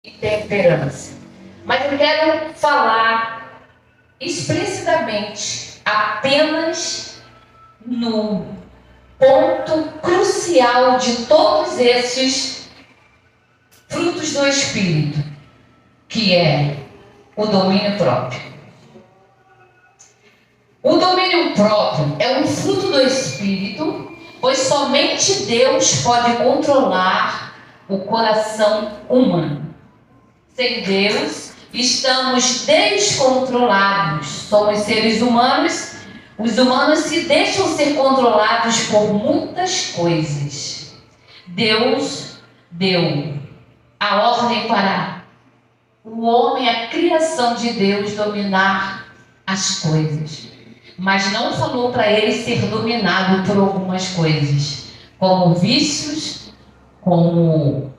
e temperança. Mas eu quero falar explicitamente apenas no ponto crucial de todos esses frutos do Espírito, que é o domínio próprio. O domínio próprio é um fruto do Espírito, pois somente Deus pode controlar o coração humano. Sem Deus, estamos descontrolados. Somos seres humanos. Os humanos se deixam ser controlados por muitas coisas. Deus deu a ordem para o homem, a criação de Deus, dominar as coisas. Mas não falou para ele ser dominado por algumas coisas, como vícios, como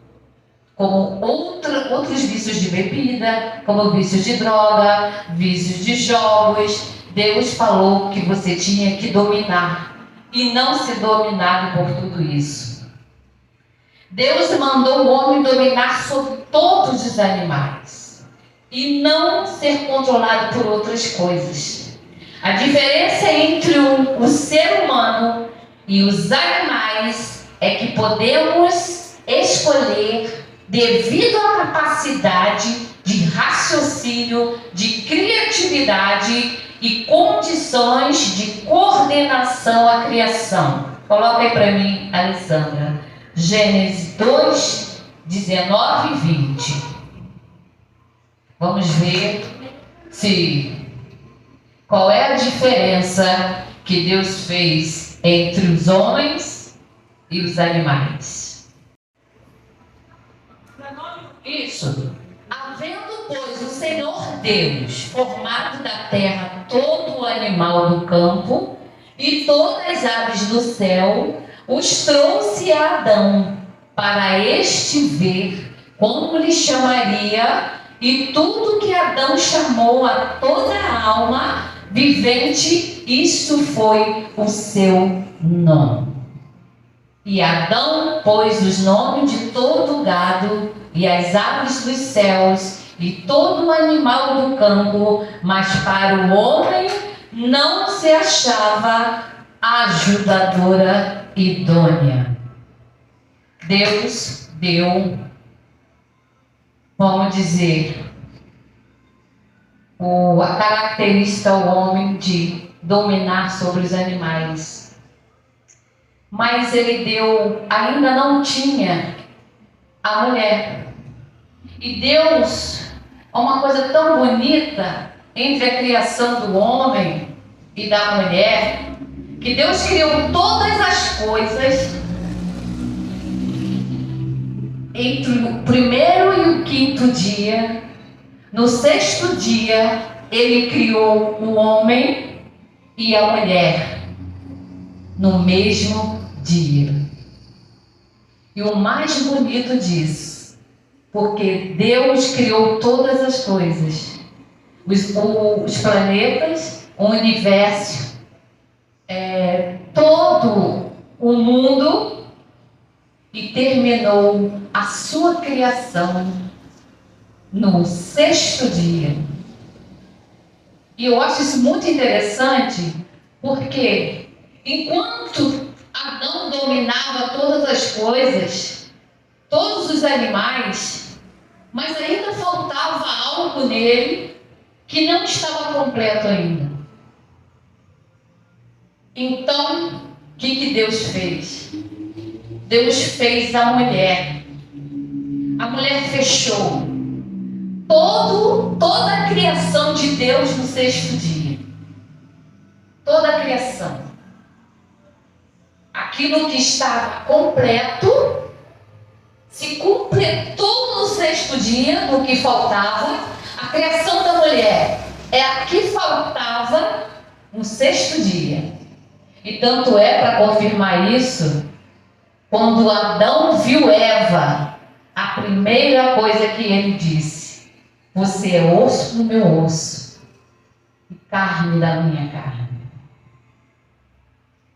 outros vícios de bebida, como vícios de droga, vícios de jogos. Deus falou que você tinha que dominar e não ser dominado por tudo isso. Deus mandou o homem dominar sobre todos os animais e não ser controlado por outras coisas. A diferença entre o ser humano e os animais é que podemos escolher devido à capacidade de raciocínio, de criatividade e condições de coordenação à criação. Coloca aí para mim, Alessandra, Gênesis 2, 19 e 20. Vamos ver qual é a diferença que Deus fez entre os homens e os animais. Isso. Havendo, pois, o Senhor Deus formado da terra todo o animal do campo e todas as aves do céu, os trouxe a Adão para este ver como lhe chamaria, e tudo que Adão chamou a toda a alma vivente, isso foi o seu nome. E Adão pôs os nomes de todo o gado e as aves dos céus e todo o animal do campo, mas para o homem não se achava ajudadora idônea. Deus deu, vamos dizer, a característica ao homem de dominar sobre os animais. Mas ele deu, ainda não tinha a mulher. E Deus, uma coisa tão bonita entre a criação do homem e da mulher, que Deus criou todas as coisas entre o primeiro e o quinto dia. No sexto dia, ele criou o homem e a mulher no mesmo dia. E o mais bonito disso, porque Deus criou todas as coisas, os planetas, o universo, todo o mundo, e terminou a sua criação no sexto dia. E eu acho isso muito interessante, porque enquanto Adão dominava todas as coisas, todos os animais, mas ainda faltava algo nele que não estava completo ainda. Então, o que Deus fez? Deus fez a mulher. A mulher fechou toda a criação de Deus no sexto dia. Toda a criação. Aquilo que estava completo se completou no sexto dia, do que faltava. A criação da mulher é a que faltava no sexto dia. E tanto é, para confirmar isso, quando Adão viu Eva, a primeira coisa que ele disse: você é osso do meu osso e carne da minha carne.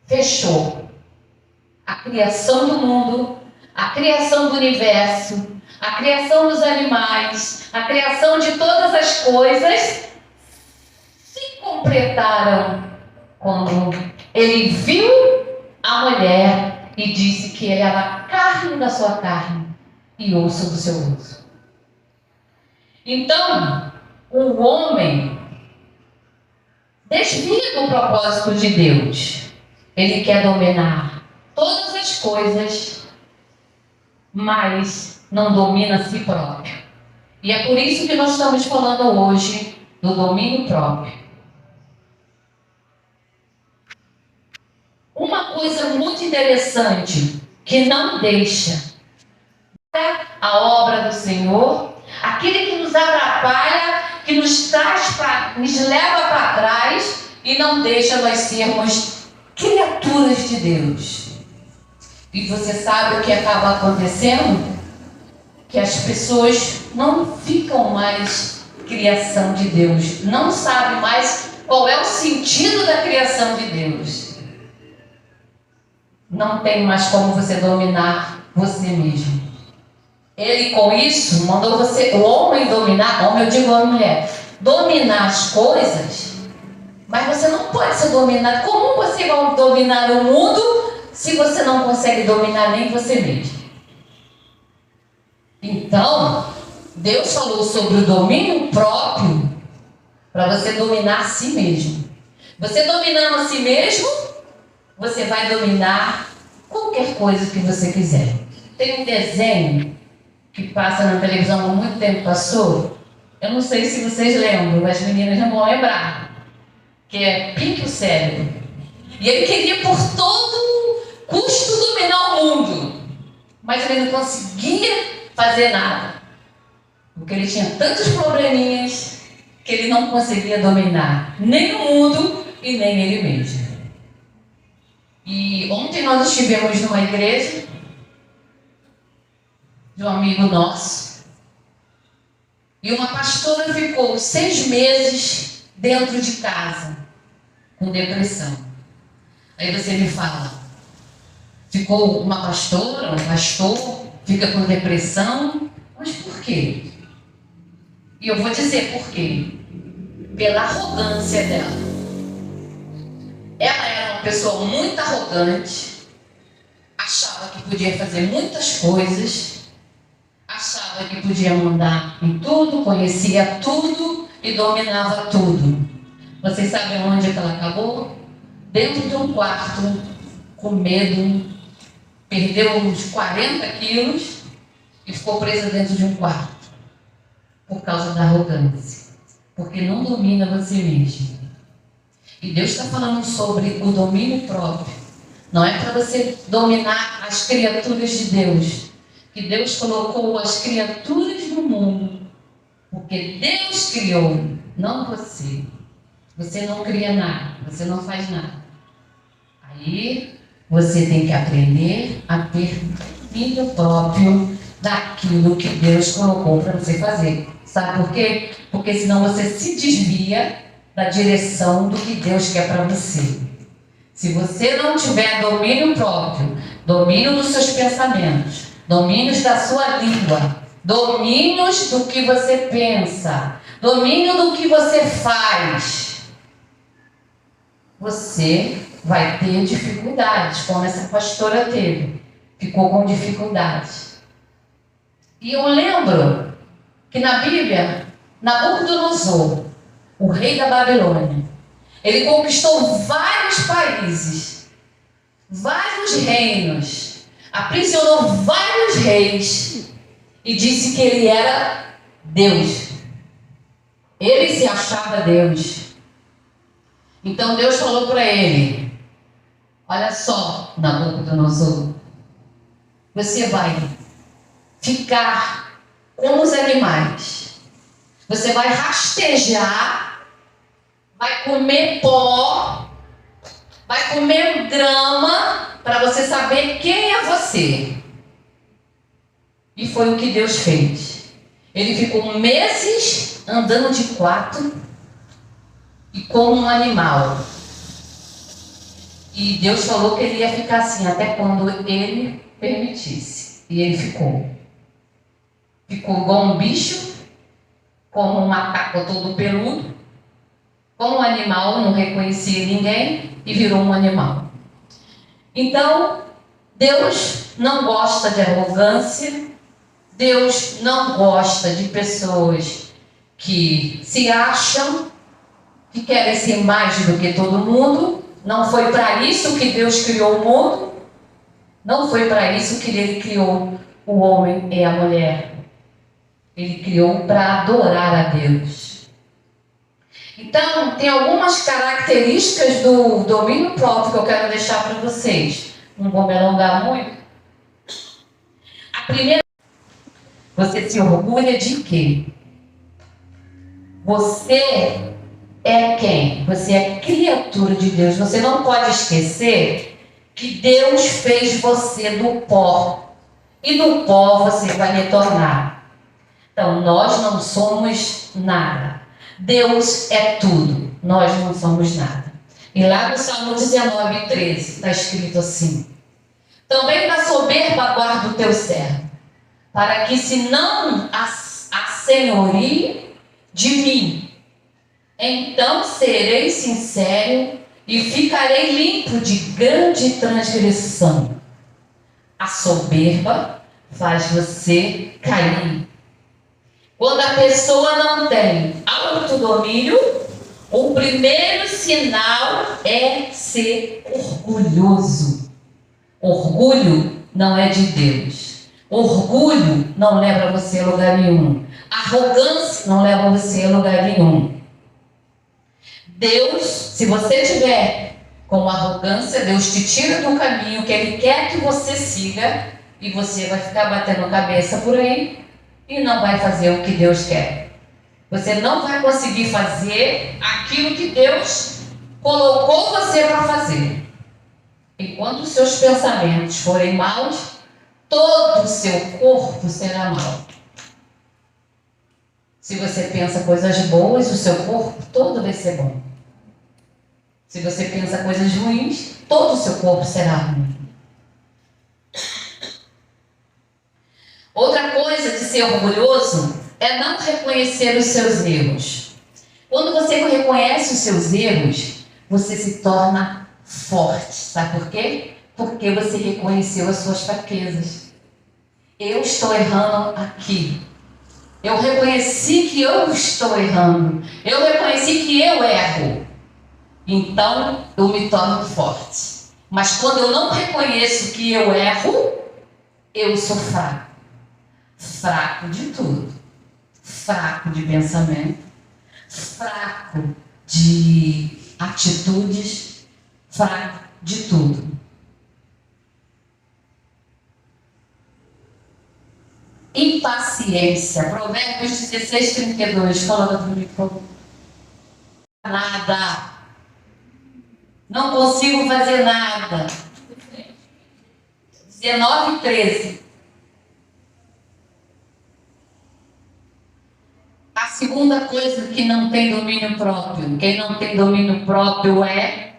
Fechou a criação do mundo, a criação do universo, a criação dos animais, a criação de todas as coisas se completaram quando ele viu a mulher e disse que ela era carne da sua carne e osso do seu osso. Então, o homem desvia do propósito de Deus. Ele quer dominar todas as coisas, mas não domina a si próprio. E é por isso que nós estamos falando hoje do domínio próprio. Uma coisa muito interessante que não deixa a obra do Senhor, aquele que nos atrapalha, que nos leva para trás e não deixa nós sermos criaturas de Deus. E você sabe o que acaba acontecendo? Que as pessoas não ficam mais criação de Deus, não sabem mais qual é o sentido da criação de Deus. Não tem mais como você dominar você mesmo. Ele com isso mandou você, o homem dominar, homem eu digo homem e mulher, dominar as coisas, mas você não pode ser dominado. Como você vai dominar o mundo se você não consegue dominar nem você mesmo? Então, Deus falou sobre o domínio próprio para você dominar a si mesmo. Você dominando a si mesmo, você vai dominar qualquer coisa que você quiser. Tem um desenho que passa na televisão há muito tempo, passou. Eu não sei se vocês lembram, as meninas não vão lembrar. Que é Pink o Cérebro. E ele queria por todo custo dominar o mundo. Mas ele não conseguia fazer nada. Porque ele tinha tantos probleminhas que ele não conseguia dominar nem o mundo e nem ele mesmo. E ontem nós estivemos numa igreja de um amigo nosso. E uma pastora ficou 6 meses dentro de casa com depressão. Aí você me fala, ficou uma pastora, um pastor, fica com depressão, mas por quê? E eu vou dizer por quê. Pela arrogância dela. Ela era uma pessoa muito arrogante, achava que podia fazer muitas coisas, achava que podia mandar em tudo, conhecia tudo e dominava tudo. Vocês sabem onde que ela acabou? Dentro de um quarto, com medo, perdeu uns 40 quilos e ficou presa dentro de um quarto, por causa da arrogância, porque não domina você mesmo. E Deus está falando sobre o domínio próprio. Não é para você dominar as criaturas de Deus, que Deus colocou as criaturas no mundo, porque Deus criou, não você. Você não cria nada, você não faz nada. Aí você tem que aprender a ter domínio próprio daquilo que Deus colocou para você fazer. Sabe por quê? Porque senão você se desvia da direção do que Deus quer para você. Se você não tiver domínio próprio, domínio dos seus pensamentos, domínios da sua língua, domínios do que você pensa, domínio do que você faz, você vai ter dificuldades, como essa pastora teve. Ficou com dificuldades. E eu lembro que na Bíblia, Nabucodonosor, o rei da Babilônia, ele conquistou vários países, vários reinos, aprisionou vários reis e disse que ele era Deus. Ele se achava Deus. Então Deus falou para ele, olha só, Nabucodonosor, você vai ficar como os animais, você vai rastejar, vai comer pó, vai comer grama, para você saber quem é você. E foi o que Deus fez. Ele ficou meses andando de 4 e como um animal. E Deus falou que ele ia ficar assim até quando ele permitisse. E ele ficou. ficou igual um bicho, como um macaco todo peludo, como um animal, não reconhecia ninguém e virou um animal. Então, Deus não gosta de arrogância, Deus não gosta de pessoas que se acham, que querem ser mais do que todo mundo. Não foi para isso que Deus criou o mundo, não foi para isso que Ele criou o homem e a mulher. Ele criou para adorar a Deus. Então, tem algumas características do domínio próprio que eu quero deixar para vocês. Não vou me alongar muito. A primeira, você se orgulha de quê? Você é quem? Você é criatura de Deus. Você não pode esquecer que Deus fez você do pó. E do pó você vai retornar. Então, nós não somos nada. Deus é tudo. Nós não somos nada. E lá no Salmo 19:13 está escrito assim: também da soberba guarda o teu servo, para que se não assenhorie de mim, então serei sincero e ficarei limpo de grande transgressão. A soberba faz você cair. Quando a pessoa não tem autodomínio, o primeiro sinal é ser orgulhoso. Orgulho não é de Deus. Orgulho não leva você a lugar nenhum. Arrogância não leva você a lugar nenhum. Deus, se você tiver com arrogância, Deus te tira do caminho que Ele quer que você siga e você vai ficar batendo cabeça por aí e não vai fazer o que Deus quer. Você não vai conseguir fazer aquilo que Deus colocou você para fazer. Enquanto os seus pensamentos forem maus, todo o seu corpo será mau. Se você pensa coisas boas, o seu corpo todo vai ser bom. Se você pensa coisas ruins, todo o seu corpo será ruim. Outra coisa de ser orgulhoso é não reconhecer os seus erros. Quando você reconhece os seus erros, você se torna forte. Sabe por quê? Porque você reconheceu as suas fraquezas. Eu estou errando aqui. Eu reconheci que eu estou errando. Eu reconheci que eu erro. Então, eu me torno forte. Mas quando eu não reconheço que eu erro, eu sou fraco. Fraco de tudo. Fraco de pensamento. Fraco de atitudes. Fraco de tudo. Impaciência. Provérbios 16:32. Fala para mim, por favor. Nada. Não consigo fazer nada. 19:13. A segunda coisa que não tem domínio próprio. Quem não tem domínio próprio é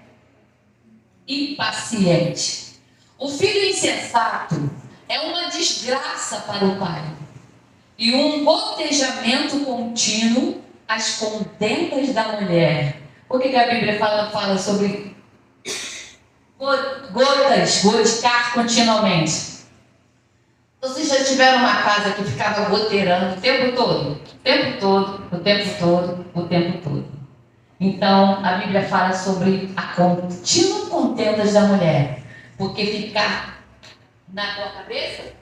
impaciente. O filho insensato é uma desgraça para o pai e um gotejamento contínuo às contendas da mulher. Por que a Bíblia fala sobre gotas, gotejar continuamente? Vocês já tiveram uma casa que ficava goteirando o tempo todo? O tempo todo, o tempo todo, o tempo todo. Então, a Bíblia fala sobre a contínua contendas da mulher. Porque ficar na tua cabeça,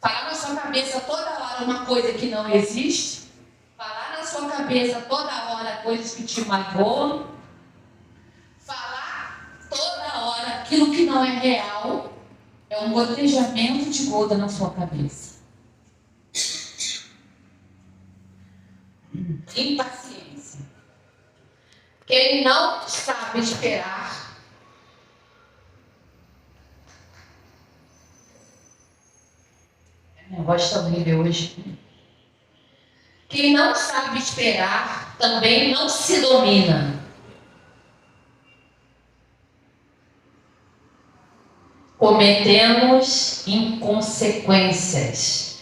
falar na sua cabeça toda hora uma coisa que não existe, falar na sua cabeça toda hora coisas que te magoam, falar toda hora aquilo que não é real, é um gotejamento de gota na sua cabeça. Impaciência. Quem não sabe esperar minha voz está horrível hoje. Quem não sabe esperar também não se domina. cometemos inconsequências.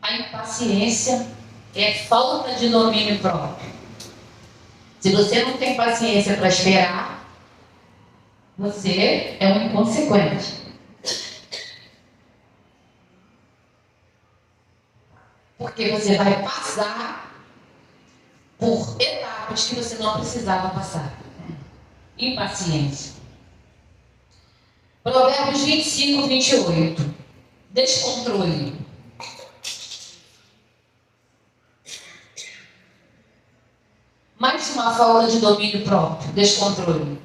A impaciência é falta de domínio próprio. Se você não tem paciência para esperar, você é um inconsequente. Porque você vai passar por etapas que você não precisava passar. Impaciência. Provérbios 25, 28. Descontrole. Mais uma falta de domínio próprio. Descontrole.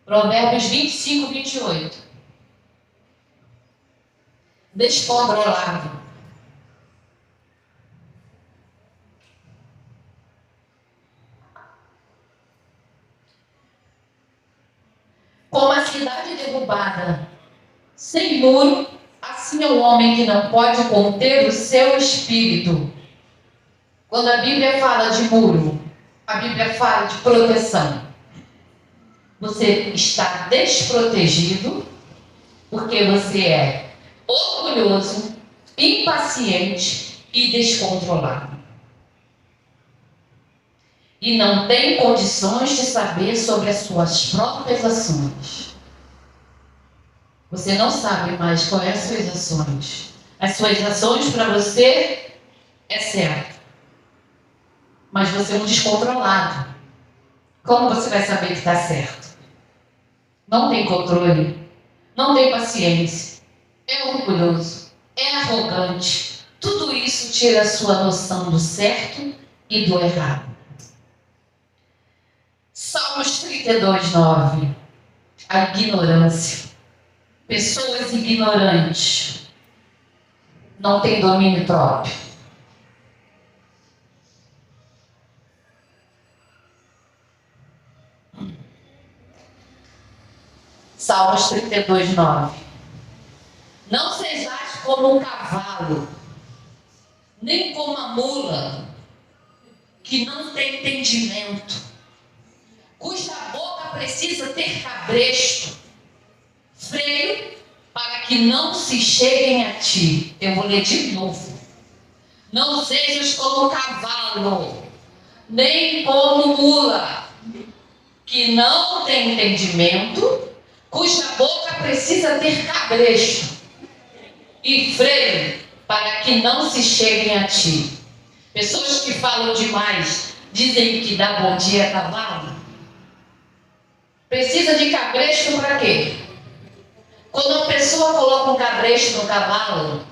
Provérbios 25, 28. Descontrolado. Como a cidade derrubada, sem muro, assim é o homem que não pode conter o seu espírito. Quando a Bíblia fala de muro, a Bíblia fala de proteção. Você está desprotegido porque você é orgulhoso, impaciente e descontrolado. E não tem condições de saber sobre as suas próprias ações. Você não sabe mais quais são as suas ações. As suas ações para você é certo. Mas você é um descontrolado. Como você vai saber que está certo? Não tem controle, não tem paciência, é orgulhoso, é arrogante. Tudo isso tira a sua noção do certo e do errado. Salmos 32, 9. A ignorância. Pessoas ignorantes não têm domínio próprio. Salmos 32, 9. Não sejais como um cavalo, nem como a mula, que não tem entendimento, cuja boca precisa ter cabresto, freio, para que não se cheguem a ti. Eu vou ler de novo. Não sejas como cavalo, nem como mula, que não tem entendimento, cuja boca precisa ter cabresto e freio, para que não se cheguem a ti. Pessoas que falam demais, dizem que dá bom dia a cavalo. Precisa de cabresto para quê? Quando a pessoa coloca um cabresto no cavalo,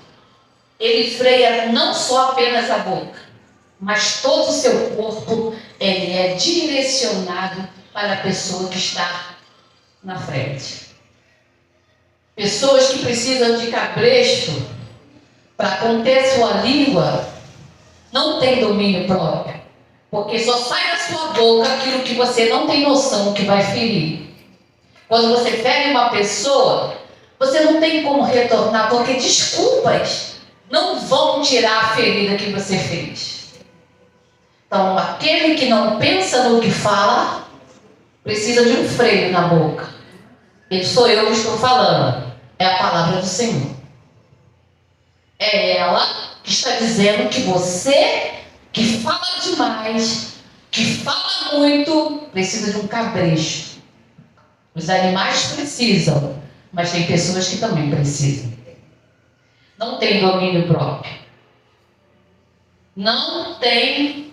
ele freia não só apenas a boca, mas todo o seu corpo, ele é direcionado para a pessoa que está na frente. Pessoas que precisam de cabresto para conter sua língua não têm domínio próprio, porque só sai da sua boca aquilo que você não tem noção que vai ferir. Quando você fere uma pessoa, você não tem como retornar, porque desculpas não vão tirar a ferida que você fez. Então, aquele que não pensa no que fala precisa de um freio na boca. E sou eu que estou falando. É a palavra do Senhor. É ela que está dizendo que você, que fala demais, que fala muito, precisa de um cabresto. Os animais precisam, mas tem pessoas que também precisam. Não tem domínio próprio. Não tem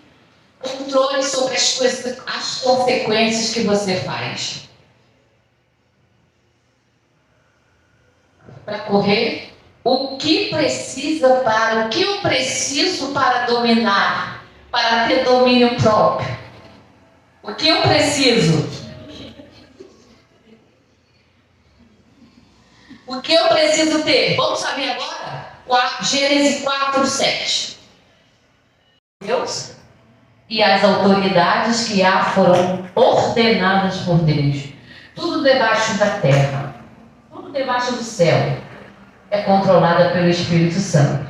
controle sobre as coisas, as consequências que você faz. Para correr, o que eu preciso para dominar, para ter domínio próprio? O que eu preciso? O que eu preciso ter? Vamos saber agora? Gênesis 4, 7. Deus e as autoridades que há foram ordenadas por Deus. Tudo debaixo da terra, tudo debaixo do céu é controlada pelo Espírito Santo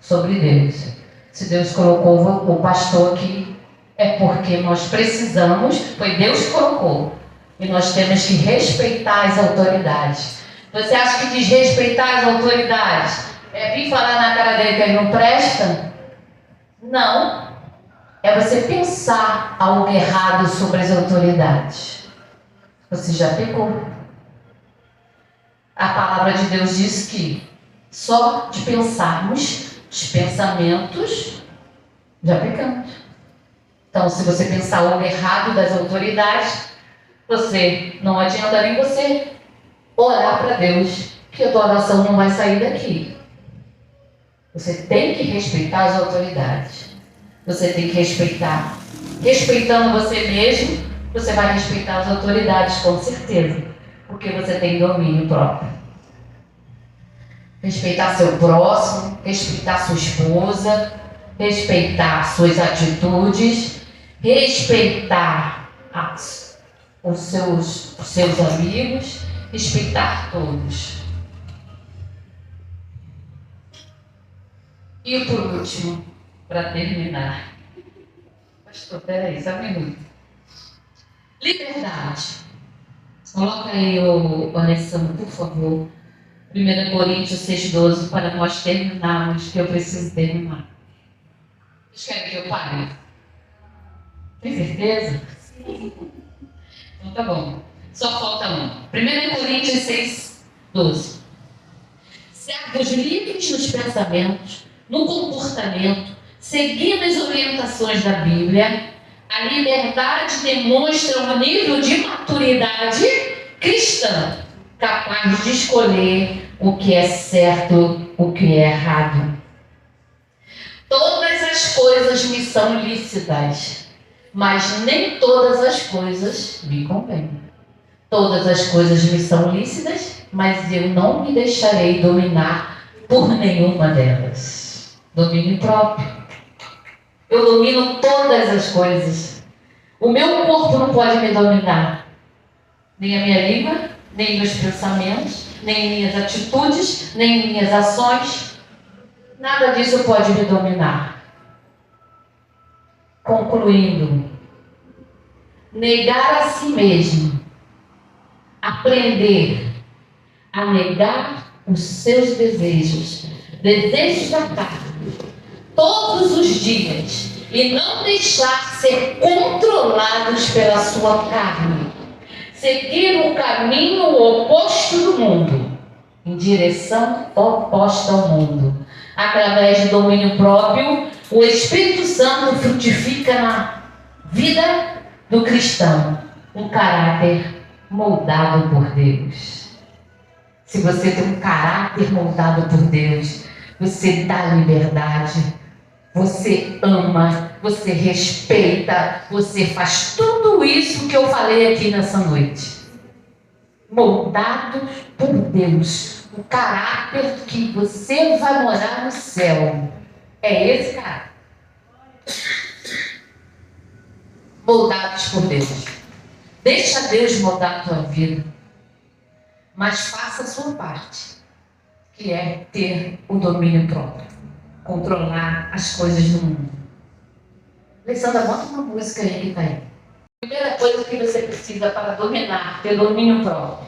sobre Deus. Se Deus colocou o pastor aqui, é porque nós precisamos, foi Deus que colocou. E nós temos que respeitar as autoridades. Você acha que desrespeitar as autoridades é vir falar na cara dele que ele não presta? Não. É você pensar algo errado sobre as autoridades. Você já pecou. A palavra de Deus diz que só de pensarmos os pensamentos, já pecamos. Então, se você pensar algo errado das autoridades, você não adianta nem você orar para Deus, que a tua oração não vai sair daqui. Você tem que respeitar as autoridades. Você tem que respeitar. Respeitando você mesmo, você vai respeitar as autoridades, com certeza. Porque você tem domínio próprio. Respeitar seu próximo, respeitar sua esposa, respeitar suas atitudes, respeitar os seus amigos, respeitar todos. E por último, para terminar, pastor, peraí, só um minuto. Liberdade. Coloca aí o Alessandro, por favor. 1 Coríntios 6,12, para nós terminarmos, que eu preciso terminar. Vocês querem que eu pare? Tem certeza? Então tá bom. Só falta um. 1 Coríntios 6,12. Servos livres nos pensamentos, no comportamento, seguindo as orientações da Bíblia, a liberdade demonstra um nível de maturidade cristã, capaz de escolher o que é certo, o que é errado. Todas as coisas me são lícitas, mas nem todas as coisas me convêm. Todas as coisas me são lícitas, mas eu não me deixarei dominar por nenhuma delas. Domínio próprio. Eu domino todas as coisas. O meu corpo não pode me dominar. Nem a minha língua, nem meus pensamentos, nem minhas atitudes, nem minhas ações. Nada disso pode me dominar. Concluindo, negar a si mesmo, aprender a negar os seus desejos, desejos da carne, todos os dias, e não deixar ser controlados pela sua carne. Seguir o caminho oposto do mundo, em direção oposta ao mundo. Através do domínio próprio, o Espírito Santo frutifica na vida do cristão um caráter moldado por Deus. Se você tem um caráter moldado por Deus, você dá liberdade, você ama, você respeita, você faz tudo isso que eu falei aqui nessa noite. Moldado por Deus. O caráter que você vai morar no céu. É esse caráter. Moldados por Deus. Deixa Deus moldar a tua vida. Mas faça a sua parte, que é ter o domínio próprio. Controlar as coisas do mundo. Alessandra, bota uma música aí que está aí. A primeira coisa que você precisa para dominar, ter domínio próprio.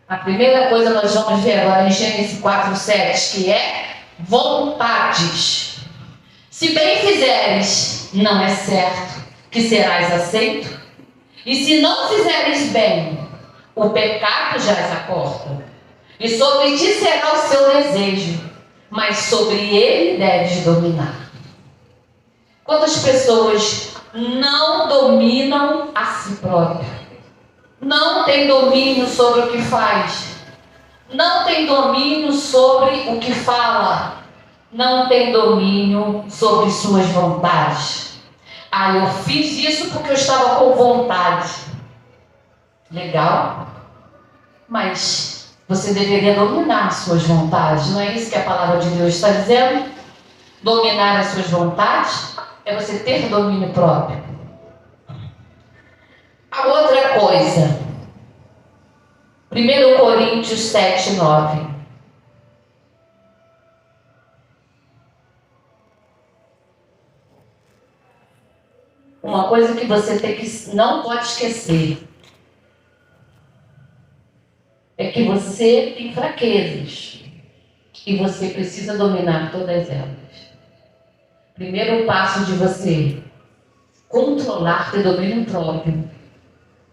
A primeira coisa nós vamos ver agora em Gênesis 4:7, que é vontades. Se bem fizeres, não é certo que serás aceito. E se não fizeres bem, o pecado jaz à porta. E sobre ti será o seu desejo, mas sobre ele deves dominar. Quantas pessoas não dominam a si próprias? Não tem domínio sobre o que faz. Não tem domínio sobre o que fala. Não tem domínio sobre suas vontades. Ah, eu fiz isso porque eu estava com vontade. Legal. Mas você deveria dominar as suas vontades. Não é isso que a palavra de Deus está dizendo? Dominar as suas vontades é você ter domínio próprio. A outra coisa, 1 Coríntios 7:9. Uma coisa que você não pode esquecer. é que você tem fraquezas e você precisa dominar todas elas. Primeiro passo de você controlar, ter domínio próprio,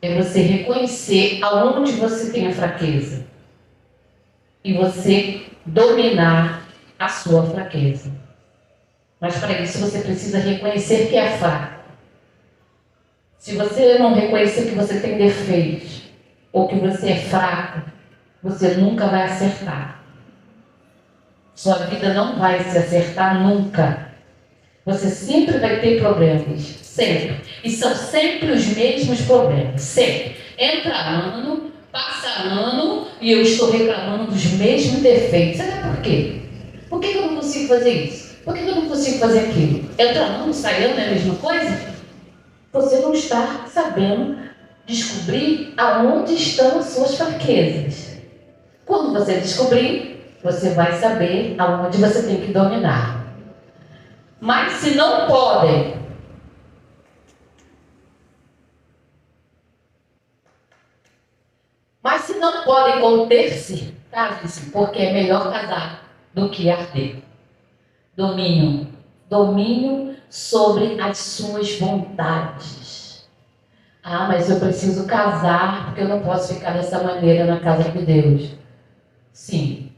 é você reconhecer aonde você tem a fraqueza e você dominar a sua fraqueza. Mas para isso você precisa reconhecer que é fraco. Se você não reconhecer que você tem defeitos ou que você é fraco, você nunca vai acertar. Sua vida não vai se acertar nunca. Você sempre vai ter problemas, sempre. E são sempre os mesmos problemas, sempre. Entra ano, passa ano e eu estou reclamando dos mesmos defeitos. Sabe por quê? Por que eu não consigo fazer isso? Por que eu não consigo fazer aquilo? Entra ano, sai ano, é a mesma coisa? Você não está sabendo descobrir aonde estão as suas fraquezas. Quando você descobrir, você vai saber aonde você tem que dominar. Mas se não podem, conter-se, case-se, porque é melhor casar do que arder. Domínio. Domínio sobre as suas vontades. Ah, mas eu preciso casar porque eu não posso ficar dessa maneira na casa de Deus. Sim.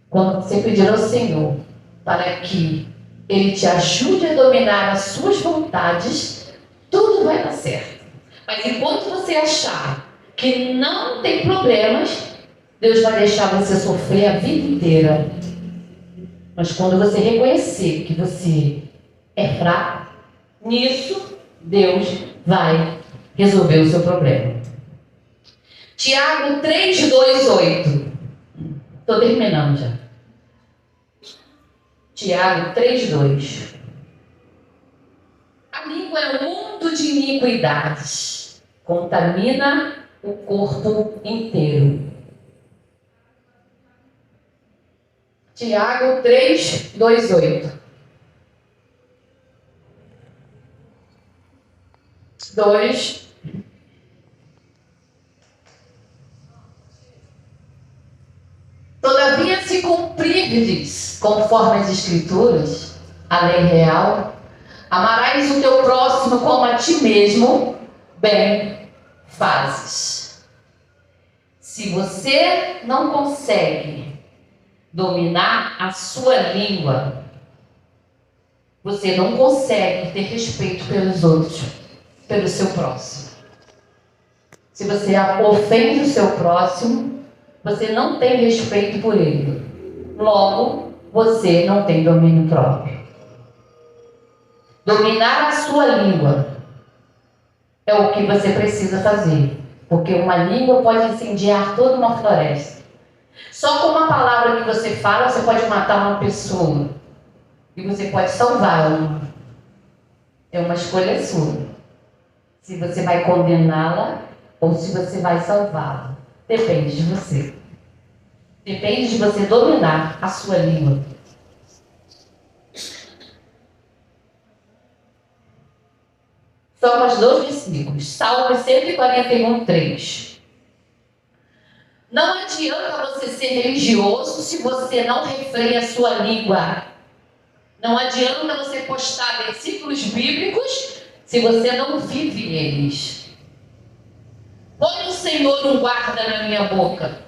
Quando você pedir ao Senhor para que Ele te ajude a dominar as suas vontades, tudo vai dar certo. Mas enquanto você achar que não tem problemas, Deus vai deixar você sofrer a vida inteira. Mas quando você reconhecer que você é fraco, nisso Deus vai resolver o seu problema. Tiago 3:2-8. Estou terminando já. Tiago 3:2. A língua é um mundo de iniquidades, contamina o corpo inteiro. Tiago 3:2-8. 2. Todavia, se cumprirdes conforme as Escrituras, a lei real, amarás o teu próximo como a ti mesmo, bem fazes. Se você não consegue dominar a sua língua, você não consegue ter respeito pelos outros, pelo seu próximo. Se você ofende o seu próximo, você não tem respeito por ele. Logo, você não tem domínio próprio. Dominar a sua língua é o que você precisa fazer, porque uma língua pode incendiar toda uma floresta. Só com uma palavra que você fala, você pode matar uma pessoa e você pode salvá-la. É uma escolha sua. Se você vai condená-la ou se você vai salvá-la. Depende de você. Depende de você dominar a sua língua. São mais 2 versículos. Salmo 141:3. Não adianta você ser religioso se você não refreia a sua língua. Não adianta você postar versículos bíblicos se você não vive eles. Põe o Senhor um guarda na minha boca.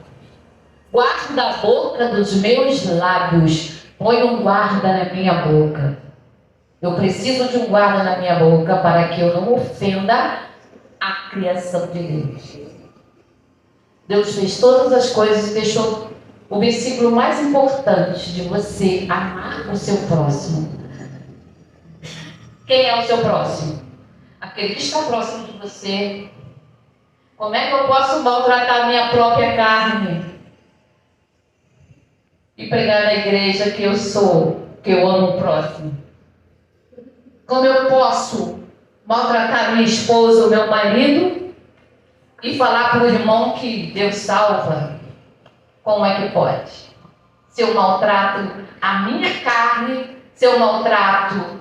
Guarda a boca dos meus lábios. Põe um guarda na minha boca. Eu preciso de um guarda na minha boca para que eu não ofenda a criação de Deus. Deus fez todas as coisas e deixou o versículo mais importante de você amar o seu próximo. Quem é o seu próximo? Aquele que está próximo de você. Como é que eu posso maltratar a minha própria carne e pregar na igreja que eu amo o próximo? Como eu posso maltratar minha esposa ou meu marido e falar para o irmão que Deus salva? Como é que pode? Se eu maltrato a minha carne, se eu maltrato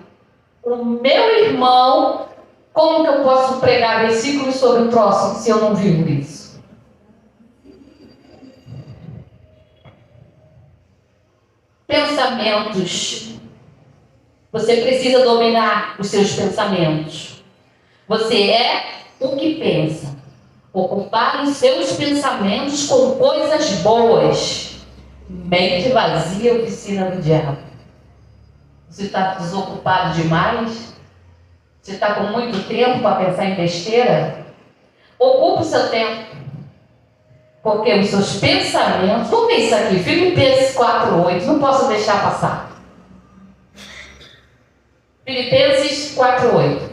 o meu irmão, como que eu posso pregar versículos sobre o próximo se eu não vivo isso? pensamentos. Você precisa dominar os seus pensamentos. Você é o que pensa. Ocupar os seus pensamentos com coisas boas. Mente vazia, oficina do diabo. Você está desocupado demais? Você está com muito tempo para pensar em besteira? Ocupe o seu tempo. Porque os seus pensamentos... Vamos ver isso aqui, Filipenses 4:8. Não posso deixar passar. Filipenses 4:8.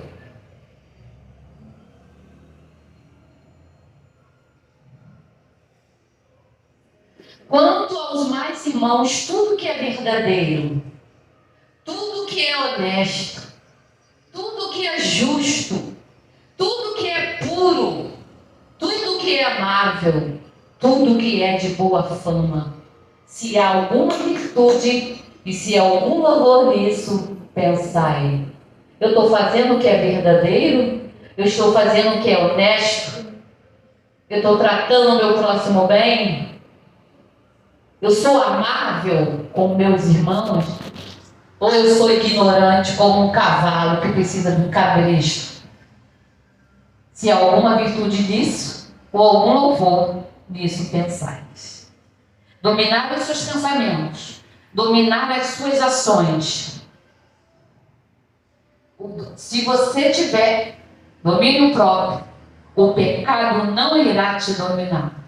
Quanto aos mais irmãos, tudo que é verdadeiro, tudo que é honesto, tudo que é justo, tudo que é puro, tudo que é amável, tudo que é de boa fama, se há alguma virtude e se há algum louvor nisso, pensai. Eu estou fazendo o que é verdadeiro? Eu estou fazendo o que é honesto? Eu estou tratando o meu próximo bem? Eu sou amável com meus irmãos? Ou eu sou ignorante como um cavalo que precisa de um cabresto? Se há alguma virtude nisso, ou algum louvor nisso, pensais. Dominar os seus pensamentos, dominar as suas ações. Se você tiver domínio próprio, o pecado não irá te dominar.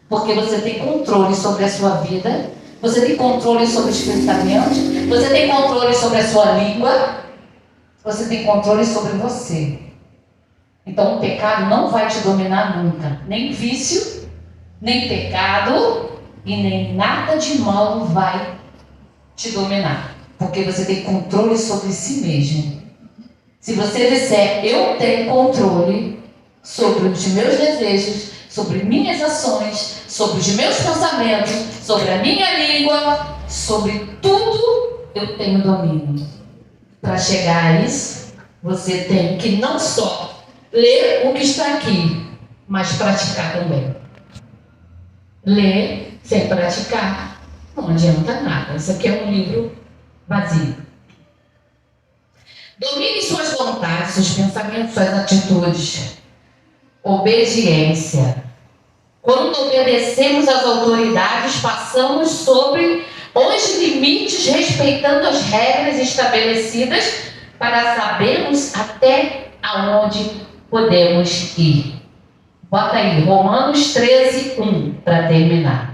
Porque você tem controle sobre a sua vida, você tem controle sobre os pensamentos, você tem controle sobre a sua língua, você tem controle sobre você. Então o pecado não vai te dominar nunca. Nem vício, nem pecado e nem nada de mal vai te dominar. Porque você tem controle sobre si mesmo. Se você disser, eu tenho controle sobre os meus desejos, sobre minhas ações, sobre os meus pensamentos, sobre a minha língua, sobre tudo, eu tenho domínio. Para chegar a isso, você tem que não só ler o que está aqui, mas praticar também. Ler sem praticar não adianta nada. Isso aqui é um livro vazio. Domine suas vontades, seus pensamentos, suas atitudes. Obediência. Quando obedecemos às autoridades, passamos sobre os limites, respeitando as regras estabelecidas para sabermos até aonde podemos ir. Bota aí, Romanos 13:1, para terminar.